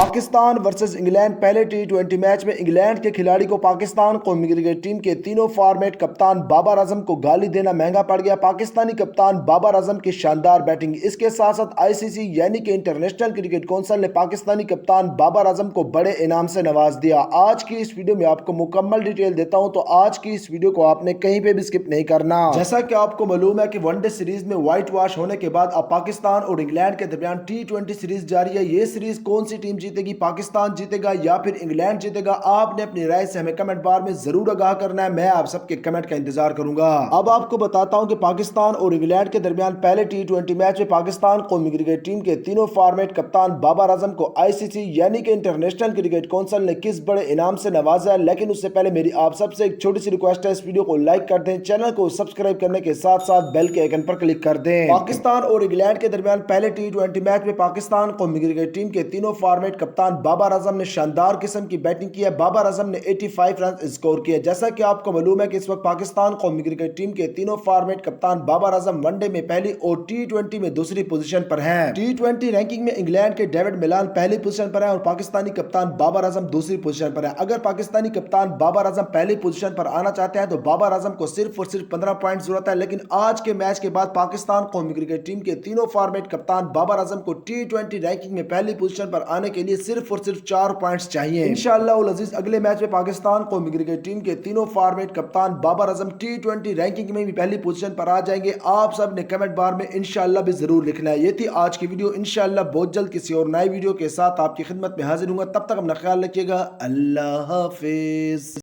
Pakistan versus England پہلے T 20 match میں England کے کھلاڑی کو پاکستان قومی کرکٹ ٹیم کے تینوں فارمیٹ کپتان بابر اعظم کو گالی دینا مہنگا پڑ گیا۔ پاکستانی کپتان بابر اعظم کی شاندار بیٹنگ، اس کے ساتھ ساتھ ICC یعنی کہ انٹرنیشنل کرکٹ کونسل نے پاکستانی کپتان بابر اعظم کو بڑے انعام سے نواز دیا۔ آج کی اس ویڈیو میں آپ کو مکمل ڈیٹیل دیتا ہوں، تو آج کی اس ویڈیو کو آپ نے کہیں پہ بھی سکپ نہیں کرنا۔ جیسا کہ آپ کو معلوم ہے کہ ون ڈے سیریز میں وائٹ واش ہونے کے بعد اب پاکستان اور انگلینڈ کے درمیان T20 سیریز جاری ہے۔ یہ سیریز کون سی ٹیم جیتے گی، پاکستان جیتے گا یا پھر انگلینڈ جیتے گا؟ آپ نے اپنی رائے سے ہمیں کمنٹ بار میں ضرور آگاہ کرنا ہے، میں آپ سب کے کمنٹ کا انتظار کروں گا۔ اب آپ کو بتاتا ہوں کہ پاکستان اور انگلینڈ کے درمیان پہلے T20 میچ میں پاکستان قومی کرکٹ ٹیم کے تینوں فارمیٹ کپتان بابر اعظم کو ICC یعنی کہ انٹرنیشنل کرکٹ کونسل نے کس بڑے انعام سے نوازا ہے، لیکن اس سے پہلے میری آپ سب سے ایک چھوٹی سی ریکویسٹ ہے، اس ویڈیو کو لائک کر دیں، چینل کو سبسکرائب کرنے کے ساتھ ساتھ بیل کے آئیکن پر کلک کر دیں۔ پاکستان اور انگلینڈ کے درمیان پہلے T20 میچ میں پاکستان قومی کرکٹ ٹیم کے تینوں فارمیٹ کپتان بابر اعظم نے شاندار قسم کی بیٹنگ کی ہے۔ بابر اعظم نے 85 رنز اسکور کیے۔ جیسا کہ آپ کو معلوم ہے کہ اس وقت پاکستان قومی کرکٹ ٹیم کے تینوں فارمیٹ کپتان بابر اعظم ون ڈے میں پہلی اور T20 میں دوسری پوزیشن پر ہیں۔ T20 رینکنگ میں انگلینڈ کے ڈیوڈ ملان پہلی پوزیشن پر ہیں اور پاکستانی کپتان بابر اعظم دوسری پوزیشن پر ہیں۔ اگر پاکستانی کپتان بابر اعظم پہلی پوزیشن پر آنا چاہتے ہیں تو بابر اعظم کو صرف اور صرف 15 پوائنٹ ضرورت ہے، لیکن آج کے میچ کے بعد پاکستان قومی کرکٹ ٹیم کے تینوں فارمیٹ کپتان بابر اعظم کو T20 رینکنگ میں پہلی پوزیشن پر آنے کے لیے صرف اور صرف 4 پوائنٹس چاہیے۔ انشاءاللہ العزیز اگلے میچ میں پاکستان قومی کرکٹ ٹیم کے تینوں فارمیٹ کپتان بابر اعظم T20 رینکنگ میں بھی پہلی پوزیشن پر آ جائیں گے۔ آپ سب نے کمنٹ بار میں انشاءاللہ بھی ضرور لکھنا ہے۔ یہ تھی آج کی ویڈیو، انشاءاللہ بہت جلد کسی اور نئی ویڈیو کے ساتھ آپ کی خدمت میں حاضر ہوں گا۔ تب تک اپنا خیال رکھیے گا۔ اللہ حافظ۔